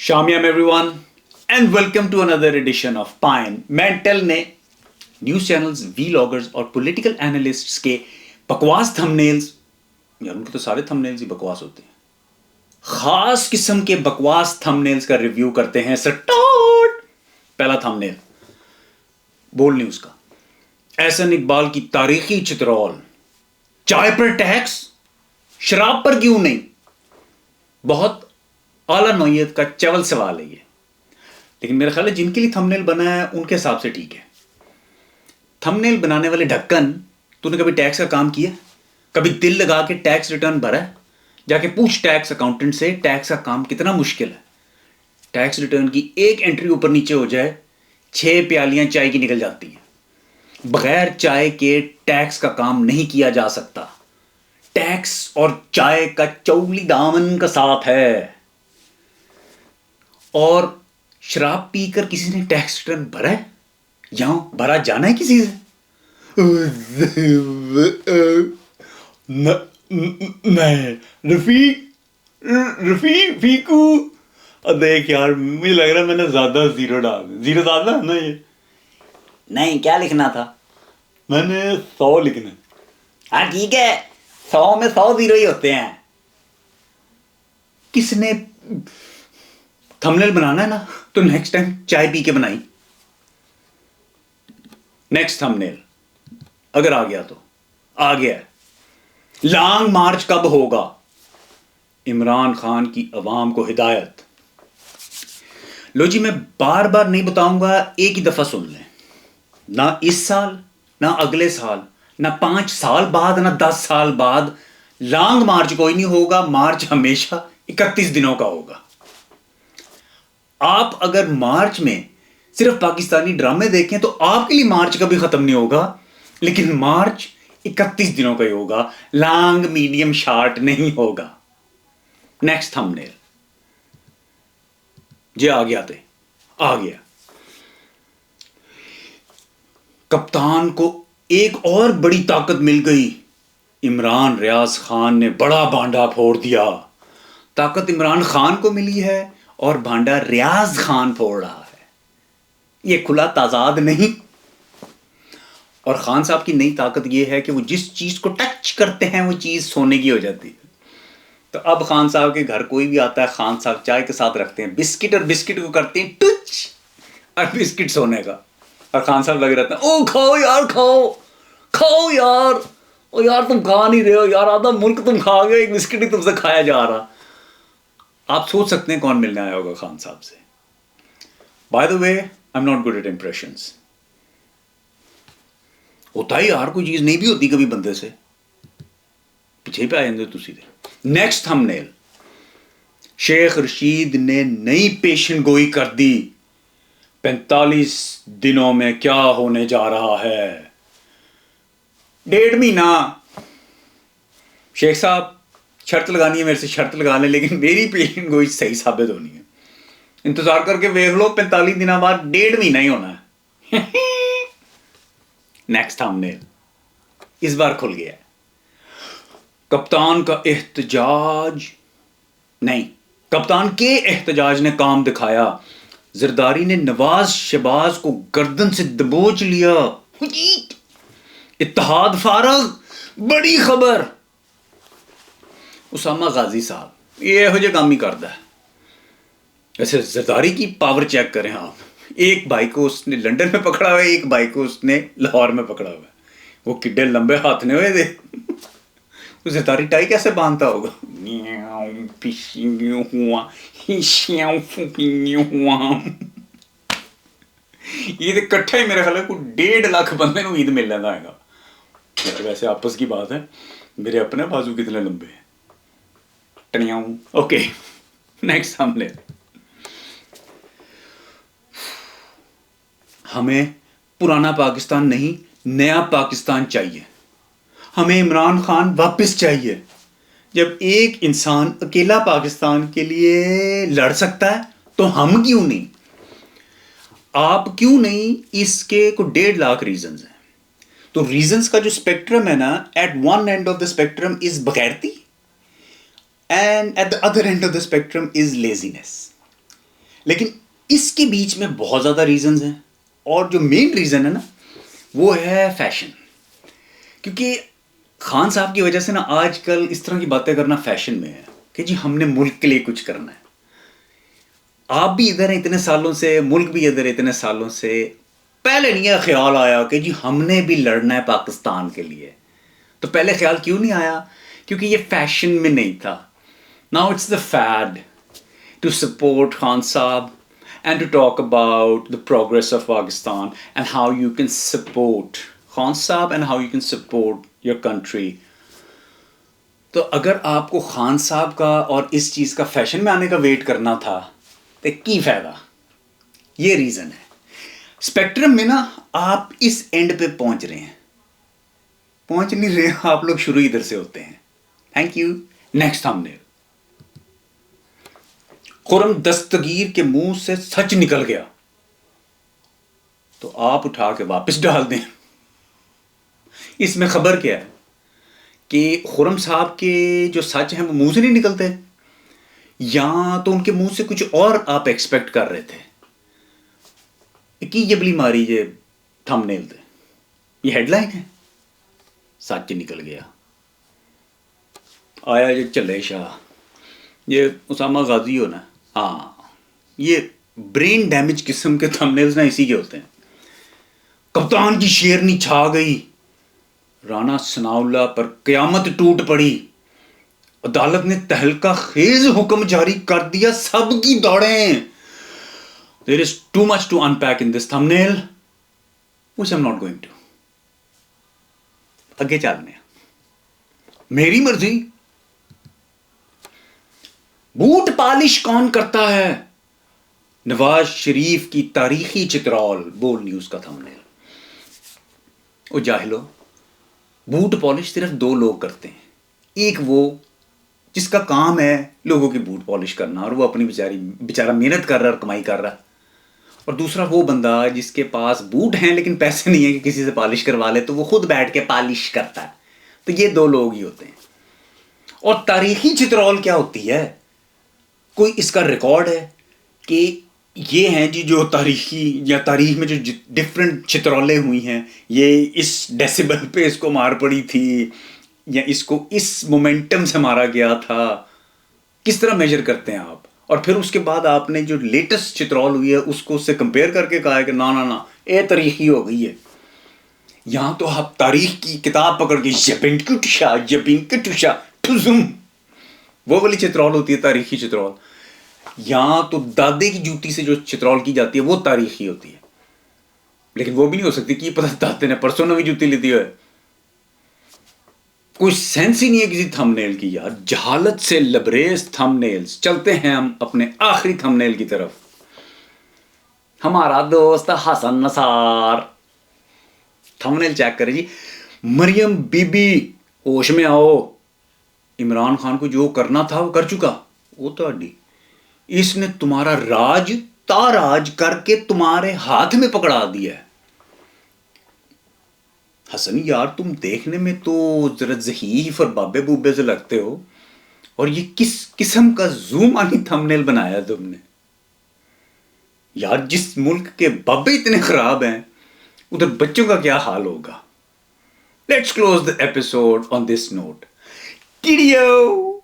Shamyam everyone and welcome to another edition of Pine. Mental ने news channels, वीलॉगर्स और political analysts के बकवास thumbnails, यार उनके तो सारे थंबनेल्स ही बकवास होते हैं, खास किस्म के बकवास थंबनेल्स का रिव्यू करते हैं। स्टार्ट। पहला थंबनेल बोल्ड न्यूज़ का, एहसन इकबाल की तारीखी चित्रोल, चाय पर टैक्स, शराब पर क्यों नहीं। बहुत आला नौयत का चवल सवाल है ये, लेकिन मेरा ख्याल है जिनके लिए थंबनेल बना है उनके हिसाब से ठीक है। थंबनेल बनाने वाले ढक्कन, तूने कभी टैक्स का काम किया? कभी दिल लगा के टैक्स रिटर्न भरा है? जाके पूछ टैक्स अकाउंटेंट से, टैक्स का काम कितना मुश्किल है। टैक्स रिटर्न की एक एंट्री ऊपर नीचे हो जाए, 6 प्यालियां चाय की निकल जाती हैं। बगैर चाय के टैक्स का काम नहीं किया जा सकता। टैक्स और चाय का चौली दामन का साथ है। और शराब पीकर किसी ने टैक्स रिटर्न भरा है या भरा जाना है किसी से? नहीं रफीक फीकू। देख यार, मुझे लग रहा है मैंने ज्यादा जीरो डालना है ना। ये नहीं, क्या लिखना था? मैंने 100 लिखना है। हाँ ठीक है, 100 में 100 जीरो ही होते हैं। किसने थंबनेल बनाना है ना, तो नेक्स्ट टाइम चाय पी के बनाई। नेक्स्ट थंबनेल अगर आ गया तो आ गया। लॉन्ग मार्च कब होगा? इमरान खान की अवाम को हिदायत। लो जी, मैं बार बार नहीं बताऊंगा, एक ही दफा सुन लें। ना इस साल, ना अगले साल, ना 5 साल बाद, ना 10 साल बाद लॉन्ग मार्च कोई नहीं होगा। मार्च हमेशा 31 दिनों का होगा। आप अगर मार्च में सिर्फ पाकिस्तानी ड्रामे देखें तो आपके लिए मार्च कभी खत्म नहीं होगा, लेकिन मार्च 31 दिनों का ही होगा। लॉन्ग मीडियम शॉर्ट नहीं होगा। नेक्स्ट थंबनेल जे आ गया। कप्तान को एक और बड़ी ताकत मिल गई। इमरान रियाज खान ने बड़ा भांडा फोड़ दिया। ताकत इमरान खान को मिली है और भांडा रियाज खान फोड़ रहा है। यह खुला ताजाद नहीं। और खान साहब की नई ताकत यह है कि वो जिस चीज को टच करते हैं वो चीज सोने की हो जाती है। तो अब खान साहब के घर कोई भी आता है, खान साहब चाय के साथ रखते हैं बिस्किट, और बिस्किट को करते हैं टच, और बिस्किट सोने का। और खान साहब लगे रहते हैं, ओ खाओ यार, खाओ यार, ओ यार तुम खा नहीं रहे हो यार, आधा मुल्क तुम खा गए, एक बिस्किट ही तुमसे खाया जा रहा। आप सोच सकते हैं कौन मिलने आया होगा खान साहब से। By the way, I am not good at impressions. होता ही यार, कोई चीज नहीं भी होती कभी बंदे से। पीछे पे आ जाते तुसी दे। नेक्स्ट थंबनेल, शेख रशीद ने नई पेशन गोई कर दी। 45 दिनों में क्या होने जा रहा है? 1.5 महीना। शेख साहब, शर्त लगानी है मेरे से, शर्त लगा लें, लेकिन मेरी पेशन गोई सही साबित होनी है। इंतजार करके देख लो, 45 दिनों बाद 1.5 महीना ही होना है। नेक्स्ट थंबनेल इस बार खुल गया। कप्तान के एहतजाज ने काम दिखाया। जरदारी ने नवाज शहबाज को गर्दन से दबोच लिया। इत्तेहाद फारग, बड़ी खबर। उसामा गाजी साहब ये हो काम ही करता है। वैसे जरदारी की पावर चेक करें आप। एक भाई को उसने लंदन में पकड़ा हुआ है, एक भाई को उसने लाहौर में पकड़ा हुआ है। वो किड्डे लंबे हाथ ने हुए थे। वो जरदारी टाई कैसे बांधता होगा? ये तो इकट्ठा ही मेरे ख्याल है 1.5 लाख बंदे को ईद मिल लेना है। वैसे आपस की बात है, मेरे अपने बाजू कितने लंबे हैं। ओके, नेक्स्ट हमले। हमें पुराना पाकिस्तान नहीं, नया पाकिस्तान चाहिए। हमें इमरान खान वापस चाहिए। जब एक इंसान अकेला पाकिस्तान के लिए लड़ सकता है तो हम क्यों नहीं? आप क्यों नहीं? इसके को 1.5 लाख रीजंस हैं। तो रीजंस का जो स्पेक्ट्रम है ना, at one end of the spectrum is बगैरती, and at the other end of the spectrum is laziness. لیکن اس کے بیچ میں بہت زیادہ ریزنز ہیں، اور جو مین ریزن ہے نا وہ ہے فیشن. کیونکہ خان صاحب کی وجہ سے نا آج کل اس طرح کی باتیں کرنا فیشن میں ہے کہ جی ہم نے ملک کے لیے کچھ کرنا ہے. آپ بھی ادھر ہیں اتنے سالوں سے، ملک بھی ادھر اتنے سالوں سے، پہلے نہیں یہ خیال آیا کہ جی ہم نے بھی لڑنا ہے پاکستان کے لیے. تو پہلے خیال کیوں نہیں آیا؟ کیونکہ یہ فیشن میں نہیں تھا. Now it's the feed to support Khan sahib and to talk about the progress of Pakistan and how you can support Khan Saab and how you can support your country. تو اگر آپ کو خان صاحب کا اور اس چیز کا فیشن میں آنے کا ویٹ کرنا تھا تو کی فائدہ؟ یہ ریزن ہے. اسپیکٹرم میں نا آپ اس اینڈ پہ پہنچ رہے ہیں، پہنچ نہیں رہے، آپ لوگ شروع ادھر سے ہوتے ہیں. Thank you. نیکسٹ ہم نے خرم دستگیر کے منہ سے سچ نکل گیا تو آپ اٹھا کے واپس ڈال دیں. اس میں خبر کیا ہے کہ خرم صاحب کے جو سچ ہیں وہ منہ سے نہیں نکلتے، یا تو ان کے منہ سے کچھ اور آپ ایکسپیکٹ کر رہے تھے. کی جبلی ماری یہ تھم نیل تھے، یہ ہیڈ لائن ہے. سچ نکل گیا. آیا یہ چلے شاہ، یہ اسامہ غازی ہو نا، ہاں یہ برین ڈیمیج قسم کے تھم نیلز نا اسی کے ہوتے ہیں. کپتان کی شیرنی چھا گئی، رانا ثناء اللہ پر قیامت ٹوٹ پڑی، عدالت نے تہلکہ خیز حکم جاری کر دیا، سب کی دوڑیں. There is too much to unpack in this thumbnail, which I'm not going to. آگے چلنے میری مرضی. بوٹ پالش کون کرتا ہے؟ نواز شریف کی تاریخی چترال بول نیوز کا تھمبنیل. او جاہلو، بوٹ پالش صرف دو لوگ کرتے ہیں. ایک وہ جس کا کام ہے لوگوں کی بوٹ پالش کرنا اور وہ اپنی بیچارہ محنت کر رہا ہے اور کمائی کر رہا ہے، اور دوسرا وہ بندہ جس کے پاس بوٹ ہیں لیکن پیسے نہیں ہیں کہ کسی سے پالش کروا لے تو وہ خود بیٹھ کے پالش کرتا ہے. تو یہ دو لوگ ہی ہوتے ہیں. اور تاریخی چترال کیا ہوتی ہے؟ کوئی اس کا ریکارڈ ہے کہ یہ ہیں جی جو تاریخی یا تاریخ میں جو ڈفرینٹ چترولیں ہوئی ہیں، یہ اس ڈیسیبل پہ اس کو مار پڑی تھی یا اس کو اس مومنٹم سے مارا گیا تھا. کس طرح میجر کرتے ہیں آپ؟ اور پھر اس کے بعد آپ نے جو لیٹسٹ چترول ہوئی ہے اس کو اس سے کمپیئر کر کے کہا ہے کہ نا اے تاریخی ہو گئی ہے. یہاں تو آپ تاریخ کی کتاب پکڑ کے یبنکٹشا وہ والی چترول ہوتی ہے تاریخی چترول. یہاں تو دادے کی جوتی سے جو چترول کی جاتی ہے وہ تاریخی ہوتی ہے، لیکن وہ بھی نہیں ہو سکتی کہ پتہ دادے نے پرسوں نوی جوتی لیتی ہے. کوئی سینس ہی نہیں ہے کسی تھم نیل کی یار. جہالت سے لبریز تھم نیلز. چلتے ہیں ہم اپنے آخری تھم نیل کی طرف. ہمارا دوست حسن نثار. تھم نیل چیک کریں جی. مریم بی بی ہوش میں آؤ، عمران خان کو جو کرنا تھا وہ کر چکا. وہ تو اڈی اس نے تمہارا راج تاراج کر کے تمہارے ہاتھ میں پکڑا دیا ہے. حسن یار تم دیکھنے میں تو ذرا ضعیف اور بابے بوبے سے لگتے ہو، اور یہ کس قسم کا زوم آنی تھم نیل بنایا تم نے یار. جس ملک کے بابے اتنے خراب ہیں ادھر بچوں کا کیا حال ہوگا. Let's close the episode on this note. ٹیڈیو.